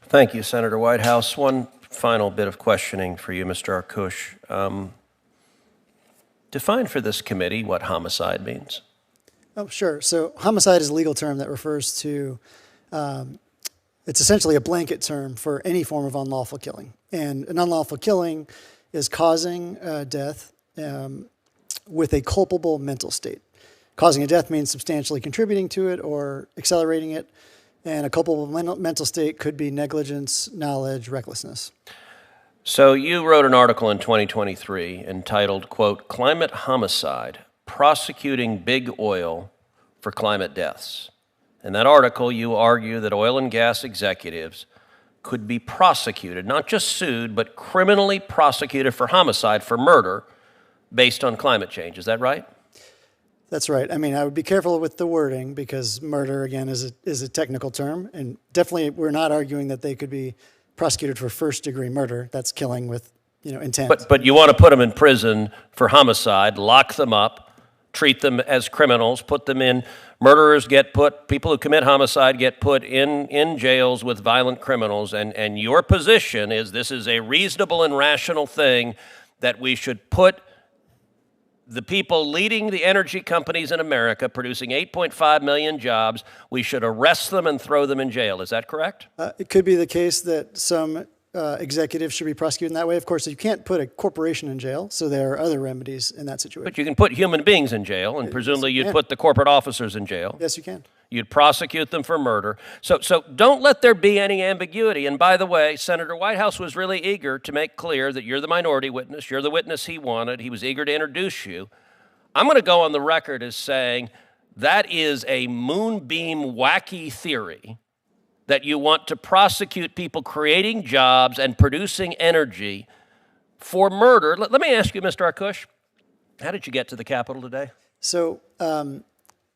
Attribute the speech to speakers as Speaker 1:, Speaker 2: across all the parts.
Speaker 1: Thank you, Senator Whitehouse. One final bit of questioning for you, Mr. Arkush. Define for this committee what homicide means.
Speaker 2: Oh, sure. So homicide is a legal term that refers to, it's essentially a blanket term for any form of unlawful killing. And an unlawful killing is causing death with a culpable mental state. Causing a death means substantially contributing to it or accelerating it. And a culpable mental state could be negligence, knowledge, recklessness.
Speaker 1: So you wrote an article in 2023 entitled, quote, Climate Homicide, Prosecuting Big Oil for Climate Deaths. In that article, you argue that oil and gas executives could be prosecuted, not just sued, but criminally prosecuted for homicide, for murder, based on climate change. Is that right?
Speaker 2: That's right. I mean, I would be careful with the wording because murder, again, is a technical term. And definitely we're not arguing that they could be prosecuted for first-degree murder. That's killing with, intent.
Speaker 1: But you want to put them in prison for homicide, lock them up, treat them as criminals, put them in. Murderers get put, people who commit homicide get put in jails with violent criminals. And your position is this is a reasonable and rational thing that we should put the people leading the energy companies in America, producing 8.5 million jobs, we should arrest them and throw them in jail. Is that correct?
Speaker 2: It could be the case that some executives should be prosecuted in that way. Of course, you can't put a corporation in jail, so there are other remedies in that situation.
Speaker 1: But you can put human beings in jail, and presumably you'd put the corporate officers in jail.
Speaker 2: Yes, you can.
Speaker 1: You'd prosecute them for murder. So don't let there be any ambiguity. And by the way, Senator Whitehouse was really eager to make clear that you're the minority witness. You're the witness he wanted. He was eager to introduce you. I'm going to go on the record as saying that is a moonbeam wacky theory that you want to prosecute people creating jobs and producing energy for murder. Let me ask you, Mr. Arkush, how did you get to the Capitol today?
Speaker 2: So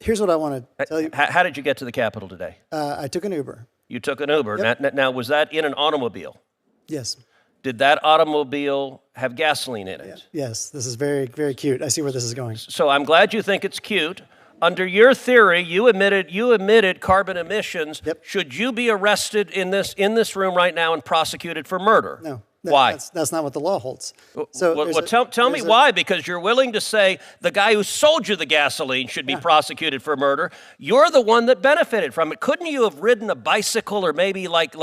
Speaker 2: here's what I want to tell you.
Speaker 1: How did you get to the Capitol today?
Speaker 2: I took an Uber.
Speaker 1: You took an Uber.
Speaker 2: Yep.
Speaker 1: Now, was that in an automobile?
Speaker 2: Yes.
Speaker 1: Did that automobile have gasoline in it?
Speaker 2: Yes. This is very, very cute. I see where this is going.
Speaker 1: So I'm glad you think it's cute. Under your theory, you emitted carbon emissions.
Speaker 2: Yep.
Speaker 1: Should you be arrested in this room right now and prosecuted for murder?
Speaker 2: No.
Speaker 1: Why?
Speaker 2: That's not what the law holds. So
Speaker 1: tell me why, because you're willing to say the guy who sold you the gasoline should be prosecuted for murder. You're the one that benefited from it. Couldn't you have ridden a bicycle or maybe like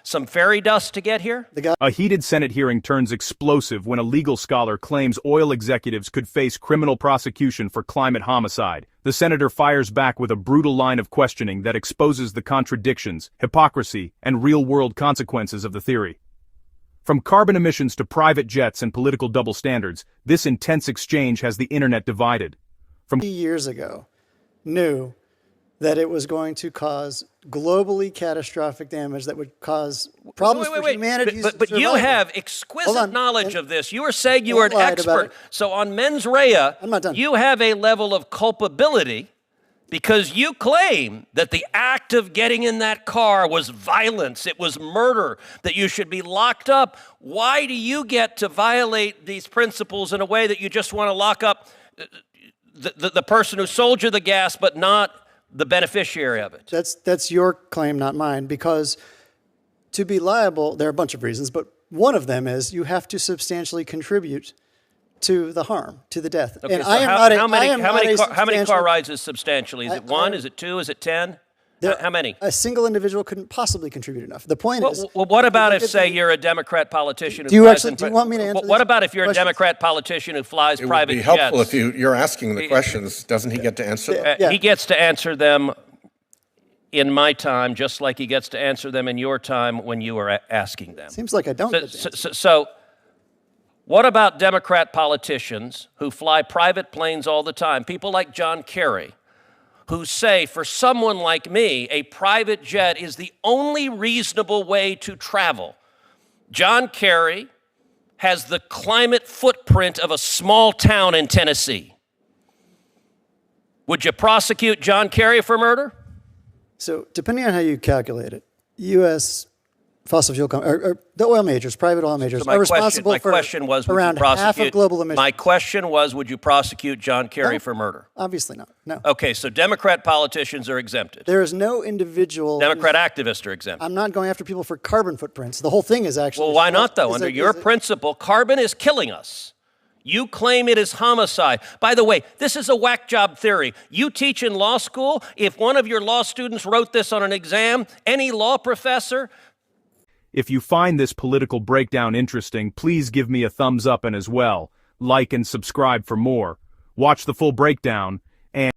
Speaker 1: some fairy dust to get here?
Speaker 3: A heated Senate hearing turns explosive when a legal scholar claims oil executives could face criminal prosecution for climate homicide. The senator fires back with a brutal line of questioning that exposes the contradictions, hypocrisy, and real-world consequences of the theory. From carbon emissions to private jets and political double standards, this intense exchange has the internet divided.
Speaker 2: From years ago, knew that it was going to cause globally catastrophic damage that would cause problems for humanity.
Speaker 1: But you have exquisite knowledge of this. You are saying you are an expert. So on mens rea,
Speaker 2: I'm not done.
Speaker 1: You have a level of culpability because you claim that the act of getting in that car was violence, it was murder, that you should be locked up. Why do you get to violate these principles in a way that you just want to lock up the person who sold you the gas but not the beneficiary of it?
Speaker 2: That's your claim, not mine, because to be liable, there are a bunch of reasons, but one of them is you have to substantially contribute to the harm, to the death.
Speaker 1: Okay,
Speaker 2: and
Speaker 1: so
Speaker 2: I am
Speaker 1: how many car rides is substantially? Is it one? Is it two? Is it 10? How many?
Speaker 2: A single individual couldn't possibly contribute enough. The point is...
Speaker 1: Well, what about if, say, you're a Democrat politician who
Speaker 2: do you want me to answer
Speaker 1: What about if you're a Democrat politician who flies private jets?
Speaker 4: It would be helpful if you're asking the questions. Doesn't he get to answer them?
Speaker 1: He gets to answer them in my time, just like he gets to answer them in your time when you are asking them.
Speaker 2: Seems like I don't get to answer.
Speaker 1: So what about Democrat politicians who fly private planes all the time? People like John Kerry, who say, for someone like me, a private jet is the only reasonable way to travel. John Kerry has the climate footprint of a small town in Tennessee. Would you prosecute John Kerry for murder?
Speaker 2: So depending on how you calculate it, U.S. fossil fuel or the oil majors, private oil majors, are responsible
Speaker 1: my
Speaker 2: for
Speaker 1: question was, would
Speaker 2: around
Speaker 1: you prosecute,
Speaker 2: half of global emissions.
Speaker 1: My question was, would you prosecute John Kerry for murder?
Speaker 2: Obviously not. No.
Speaker 1: Okay, so Democrat politicians are exempted.
Speaker 2: There is no individual.
Speaker 1: Democrat activists are exempted.
Speaker 2: I'm not going after people for carbon footprints. The whole thing is actually.
Speaker 1: Well, why not, though? Under your principle, carbon is killing us. You claim it is homicide. By the way, this is a whack job theory. You teach in law school. If one of your law students wrote this on an exam, any law professor.
Speaker 3: If you find this political breakdown interesting, please give me a thumbs up, and as well, like and subscribe for more. Watch the full breakdown,